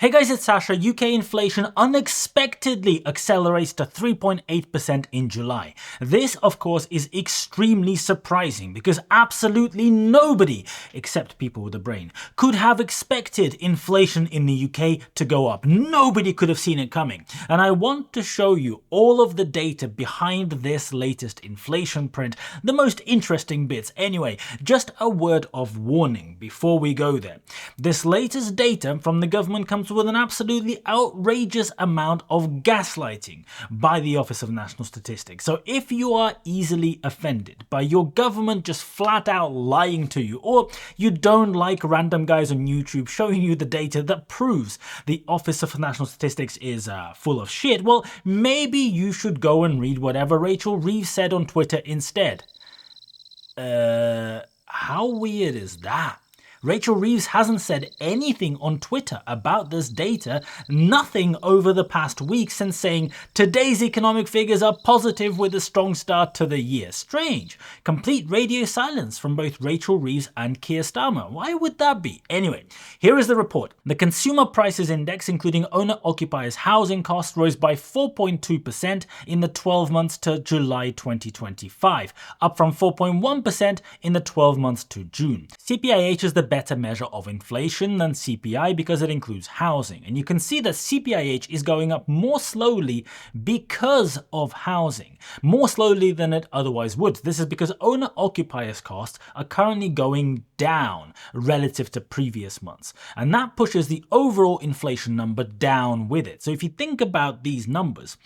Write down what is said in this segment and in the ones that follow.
Hey guys, it's Sasha. UK inflation unexpectedly accelerates to 3.8% in July. This, of course, is extremely surprising because absolutely nobody, except people with a brain, could have expected inflation in the UK to go up. Nobody could have seen it coming. And I want to show you all of the data behind this latest inflation print, the most interesting bits. Anyway, just a word of warning before we go there. This latest data from the government comes with an absolutely outrageous amount of gaslighting by the Office of National Statistics. So if you are easily offended by your government just flat out lying to you, or you don't like random guys on YouTube showing you the data that proves the Office of National Statistics is full of shit, well, maybe you should go and read whatever Rachel Reeves said on Twitter instead. How weird is that? Rachel Reeves hasn't said anything on Twitter about this data, nothing over the past week since saying today's economic figures are positive with a strong start to the year. Strange. Complete radio silence from both Rachel Reeves and Keir Starmer. Why would that be? Anyway, here is the report. The Consumer Prices Index, including owner-occupiers' housing costs, rose by 4.2% in the 12 months to July 2025, up from 4.1% in the 12 months to June. CPIH is the better measure of inflation than CPI because it includes housing. And you can see that CPIH is going up more slowly because of housing, more slowly than it otherwise would. This is because owner-occupiers' costs are currently going down relative to previous months. And that pushes the overall inflation number down with it. So if you think about these numbers,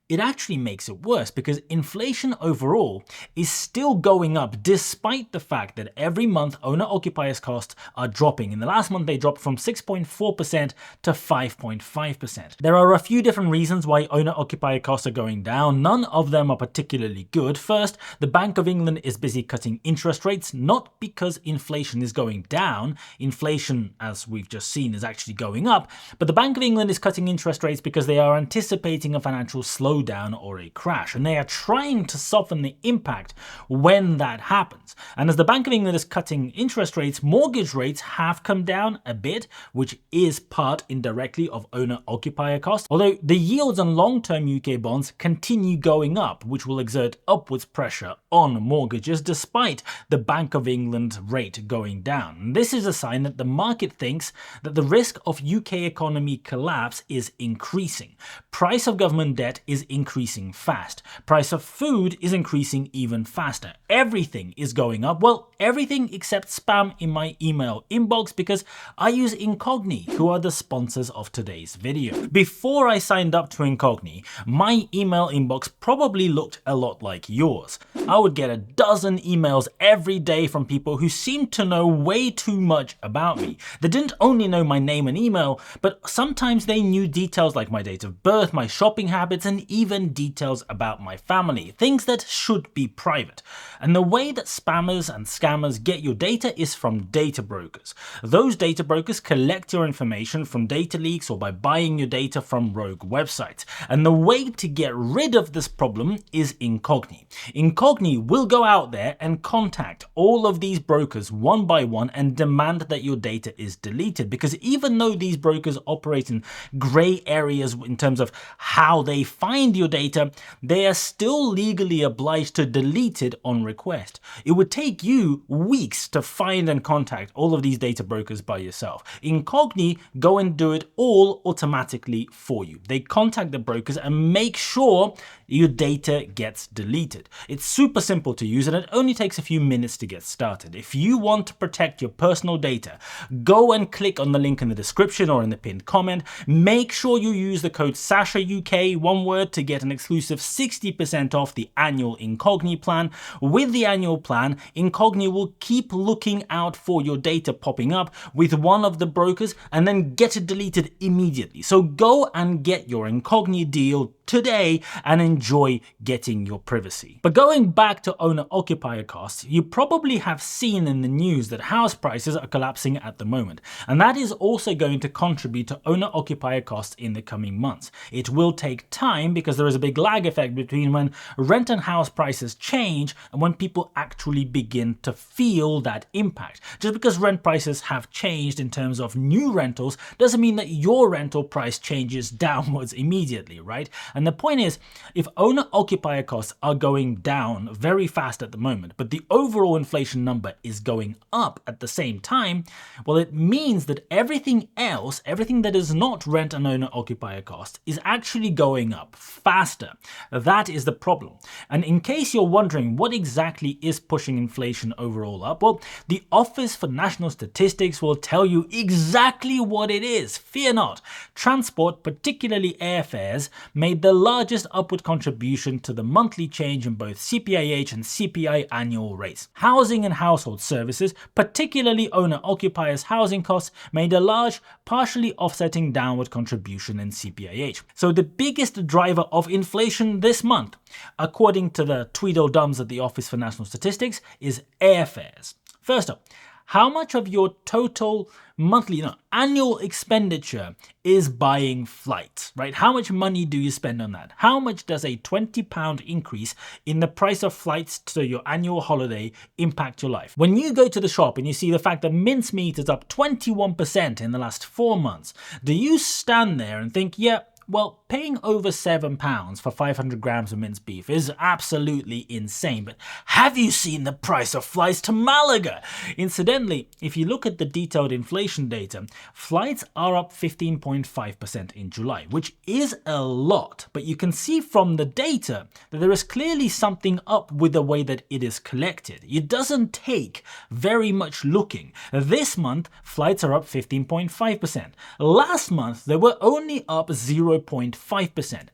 it actually makes it worse because inflation overall is still going up despite the fact that every month owner-occupiers' costs are dropping. In the last month, they dropped from 6.4% to 5.5%. There are a few different reasons why owner-occupier costs are going down. None of them are particularly good. First, the Bank of England is busy cutting interest rates, not because inflation is going down. Inflation, as we've just seen, is actually going up. But the Bank of England is cutting interest rates because they are anticipating a financial slowdown or a crash, and they are trying to soften the impact when that happens. And as the Bank of England is cutting interest rates, mortgage rates have come down a bit, which is part indirectly of owner-occupier costs, although the yields on long-term UK bonds continue going up, which will exert upwards pressure on mortgages despite the Bank of England rate going down. And this is a sign that the market thinks that the risk of UK economy collapse is increasing. Price of government debt is increasing fast. Price of food is increasing even faster. Everything is going up. Well, everything except spam in my email inbox because I use Incogn, who are the sponsors of today's video. Before I signed up to Incogn, my email inbox probably looked a lot like yours. I would get a dozen emails every day from people who seemed to know way too much about me. They didn't only know my name and email, but sometimes they knew details like my date of birth, my shopping habits, and even details about my family, things that should be private. And the way that spammers and scammers get your data is from data brokers. Those data brokers collect your information from data leaks or by buying your data from rogue websites. And the way to get rid of this problem is Incogn. Incogn will go out there and contact all of these brokers one by one and demand that your data is deleted, because even though these brokers operate in gray areas in terms of how they find your data, they are still legally obliged to delete it on request. It would take you weeks to find and contact all of these data brokers by yourself. Incogn go and do it all automatically for you. They contact the brokers and make sure your data gets deleted. It's super simple to use and it only takes a few minutes to get started. If you want to protect your personal data, go and click on the link in the description or in the pinned comment. Make sure you use the code SASHAUK, one word, to get an exclusive 60% off the annual Incogn plan. With the annual plan, Incogn will keep looking out for your data popping up with one of the brokers and then get it deleted immediately. So go and get your Incogn deal today and enjoy getting your privacy. But going back to owner-occupier costs, you probably have seen in the news that house prices are collapsing at the moment, and that is also going to contribute to owner-occupier costs in the coming months. It will take time because there is a big lag effect between when rent and house prices change and when people actually begin to feel that impact. Just because rent prices have changed in terms of new rentals doesn't mean that your rental price changes downwards immediately, right? And the point is, if owner-occupier costs are going down very fast at the moment, but the overall inflation number is going up at the same time, well, it means that everything else, everything that is not rent and owner-occupier cost, is actually going up faster. That is the problem. And in case you're wondering what exactly is pushing inflation overall up, well, the Office for National Statistics will tell you exactly what it is. Fear not. Transport, particularly airfares, made the largest upward contribution to the monthly change in both CPIH and CPI annual rates. Housing and household services, particularly owner-occupiers' housing costs, made a large, partially offsetting downward contribution in CPIH. So the biggest driver of inflation this month, according to the Tweedledums at the Office for National Statistics, is airfares. First up, how much of your total monthly, annual expenditure is buying flights, right? How much money do you spend on that? How much does a £20 increase in the price of flights to your annual holiday impact your life? When you go to the shop and you see the fact that mincemeat is up 21% in the last 4 months, do you stand there and think, yeah, well, paying over £7 for 500 grams of minced beef is absolutely insane, but have you seen the price of flights to Malaga? Incidentally, if you look at the detailed inflation data, flights are up 15.5% in July, which is a lot, but you can see from the data that there is clearly something up with the way that it is collected. It doesn't take very much looking. This month, flights are up 15.5%. Last month, they were only up 0.5%,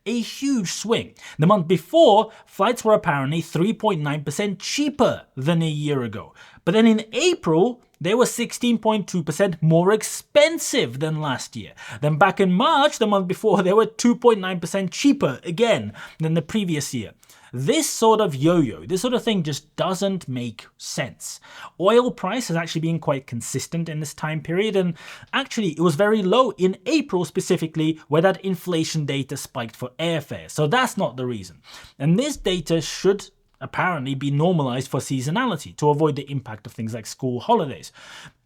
a huge swing. The month before, flights were apparently 3.9% cheaper than a year ago. But then in April, they were 16.2% more expensive than last year. Then back in March, the month before, they were 2.9% cheaper again than the previous year. This sort of yo-yo, this sort of thing just doesn't make sense. Oil price has actually been quite consistent in this time period, and actually it was very low in April specifically, where that inflation data spiked for airfares. So that's not the reason. And this data should apparently be normalized for seasonality to avoid the impact of things like school holidays.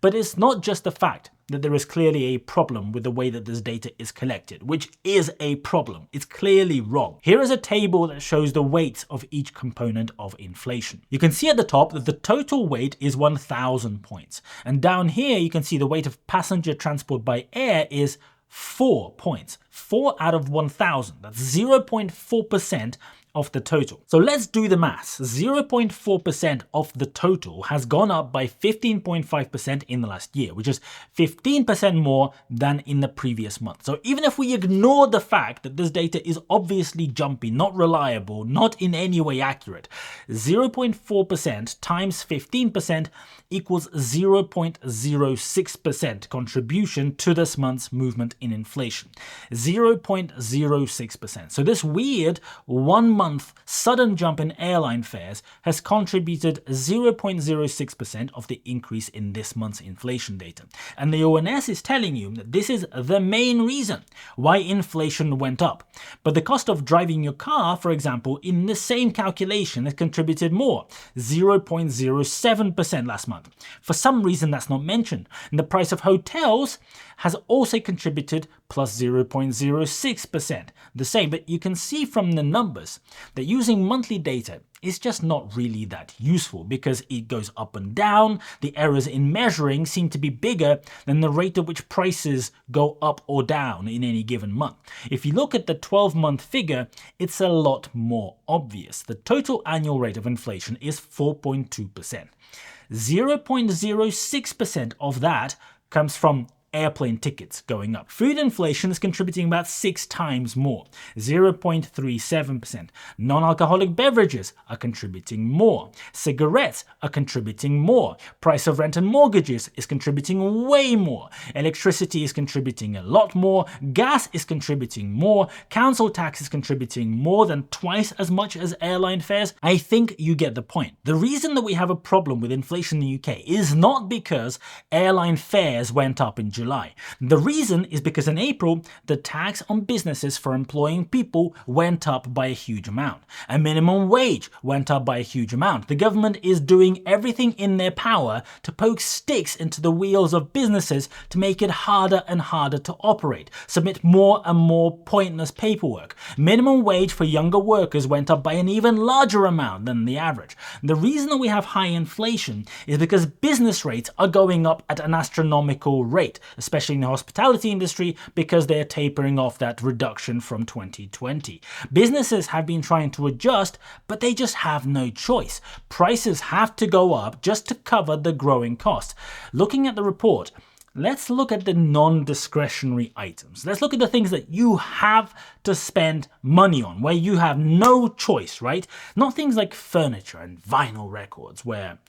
But it's not just the fact that there is clearly a problem with the way that this data is collected, which is a problem. It's clearly wrong. Here is a table that shows the weight of each component of inflation. You can see at the top that the total weight is 1,000 points. And down here, you can see the weight of passenger transport by air is 4 points. 4 out of 1,000. That's 0.4% of the total. So let's do the maths. 0.4% of the total has gone up by 15.5% in the last year, which is 15% more than in the previous month. So even if we ignore the fact that this data is obviously jumpy, not reliable, not in any way accurate, 0.4% times 15% equals 0.06% contribution to this month's movement in inflation. 0.06%. So this weird 1 month sudden jump in airline fares has contributed 0.06% of the increase in this month's inflation data. And the ONS is telling you that this is the main reason why inflation went up. But the cost of driving your car, for example, in the same calculation has contributed more, 0.07% last month. For some reason that's not mentioned. And the price of hotels has also contributed plus 0.06%, the same. But you can see from the numbers that using monthly data is just not really that useful because it goes up and down. The errors in measuring seem to be bigger than the rate at which prices go up or down in any given month. If you look at the 12-month figure, it's a lot more obvious. The total annual rate of inflation is 4.2%. 0.06% of that comes from airplane tickets going up. Food inflation is contributing about 6 times more, 0.37%. Non-alcoholic beverages are contributing more. Cigarettes are contributing more. Price of rent and mortgages is contributing way more. Electricity is contributing a lot more. Gas is contributing more. Council tax is contributing more than twice as much as airline fares. I think you get the point. The reason that we have a problem with inflation in the UK is not because airline fares went up in July. The reason is because in April, the tax on businesses for employing people went up by a huge amount. A minimum wage went up by a huge amount. The government is doing everything in their power to poke sticks into the wheels of businesses to make it harder and harder to operate, submit more and more pointless paperwork. Minimum wage for younger workers went up by an even larger amount than the average. The reason that we have high inflation is because business rates are going up at an astronomical rate, especially in the hospitality industry, because they're tapering off that reduction from 2020. Businesses have been trying to adjust, but they just have no choice. Prices have to go up just to cover the growing costs. Looking at the report, let's look at the non-discretionary items. Let's look at the things that you have to spend money on, where you have no choice, right? Not things like furniture and vinyl records where,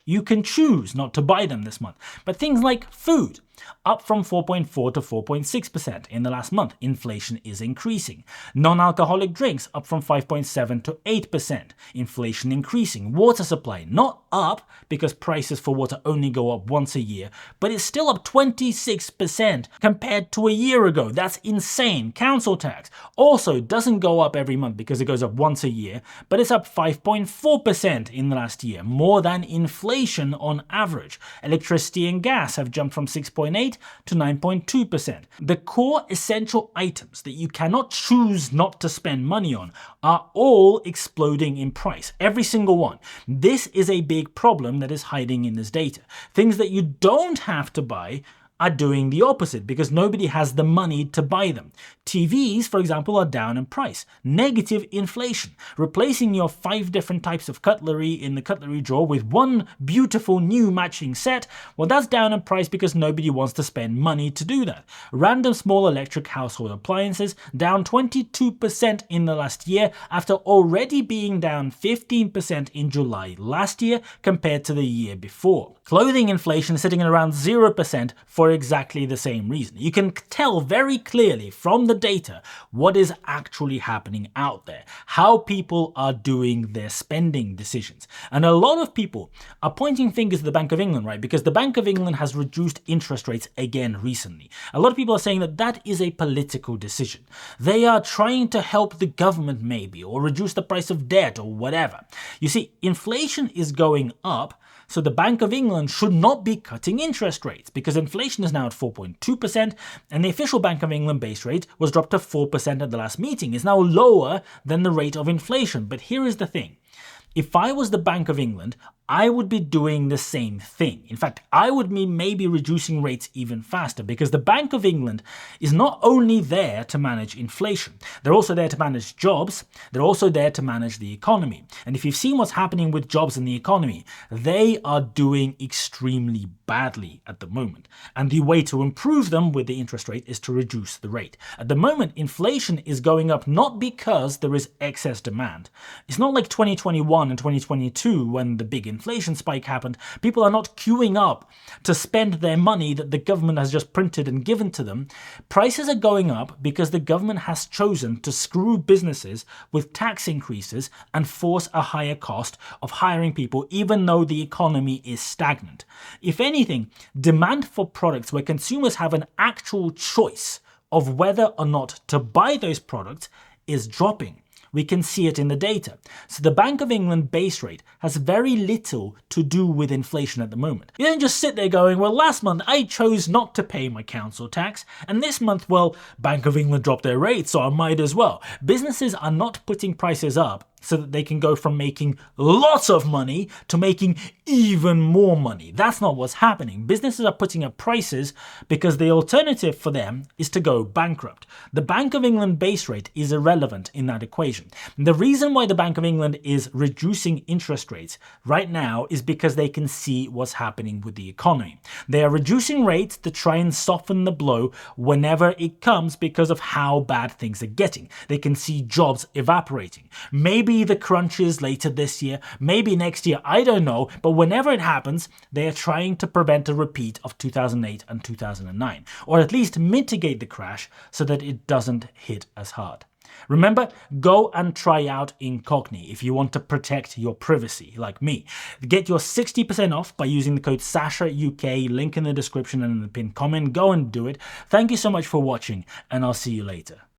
you can choose not to buy them this month, but things like food, up from 4.4 to 4.6% in the last month. Inflation is increasing. Non-alcoholic drinks up from 5.7 to 8%. Inflation increasing. Water supply not up because prices for water only go up once a year, but it's still up 26% compared to a year ago. That's insane. Council tax also doesn't go up every month because it goes up once a year, but it's up 5.4% in the last year, more than inflation on average. Electricity and gas have jumped from 6.8 to 9.2%. The core essential items that you cannot choose not to spend money on are all exploding in price, every single one. This is a big problem that is hiding in this data. Things that you don't have to buy are doing the opposite because nobody has the money to buy them. TVs, for example, are down in price. Negative inflation. Replacing your 5 different types of cutlery in the cutlery drawer with one beautiful new matching set, well, that's down in price because nobody wants to spend money to do that. Random small electric household appliances down 22% in the last year after already being down 15% in July last year compared to the year before. Clothing inflation sitting at around 0% for exactly the same reason. You can tell very clearly from the data what is actually happening out there, how people are doing their spending decisions. And a lot of people are pointing fingers at the Bank of England, right? Because the Bank of England has reduced interest rates again recently. A lot of people are saying that that is a political decision. They are trying to help the government maybe, or reduce the price of debt or whatever. You see, inflation is going up, so the Bank of England should not be cutting interest rates because inflation is now at 4.2% and the official Bank of England base rate was dropped to 4% at the last meeting. It's now lower than the rate of inflation. But here is the thing. If I was the Bank of England, I would be doing the same thing. In fact, I would be maybe reducing rates even faster because the Bank of England is not only there to manage inflation, they're also there to manage jobs, they're also there to manage the economy. And if you've seen what's happening with jobs and the economy, they are doing extremely badly at the moment. And the way to improve them with the interest rate is to reduce the rate. At the moment, inflation is going up not because there is excess demand. It's not like 2021 and 2022 when the big inflation spike happened. People are not queuing up to spend their money that the government has just printed and given to them. Prices are going up because the government has chosen to screw businesses with tax increases and force a higher cost of hiring people even though the economy is stagnant. If anything, demand for products where consumers have an actual choice of whether or not to buy those products is dropping. We can see it in the data. So the Bank of England base rate has very little to do with inflation at the moment. You don't just sit there going, well, last month I chose not to pay my council tax, and this month, well, Bank of England dropped their rates, so I might as well. Businesses are not putting prices up so that they can go from making lots of money to making even more money. That's not what's happening. Businesses are putting up prices because the alternative for them is to go bankrupt. The Bank of England base rate is irrelevant in that equation. The reason why the Bank of England is reducing interest rates right now is because they can see what's happening with the economy. They are reducing rates to try and soften the blow whenever it comes because of how bad things are getting. They can see jobs evaporating. Maybe the crunches later this year, maybe next year, I don't know, but whenever it happens, they are trying to prevent a repeat of 2008 and 2009, or at least mitigate the crash so that it doesn't hit as hard. Remember, go and try out Incogn if you want to protect your privacy, like me. Get your 60% off by using the code SashaUK, link in the description and in the pinned comment. Go and do it. Thank you so much for watching, and I'll see you later.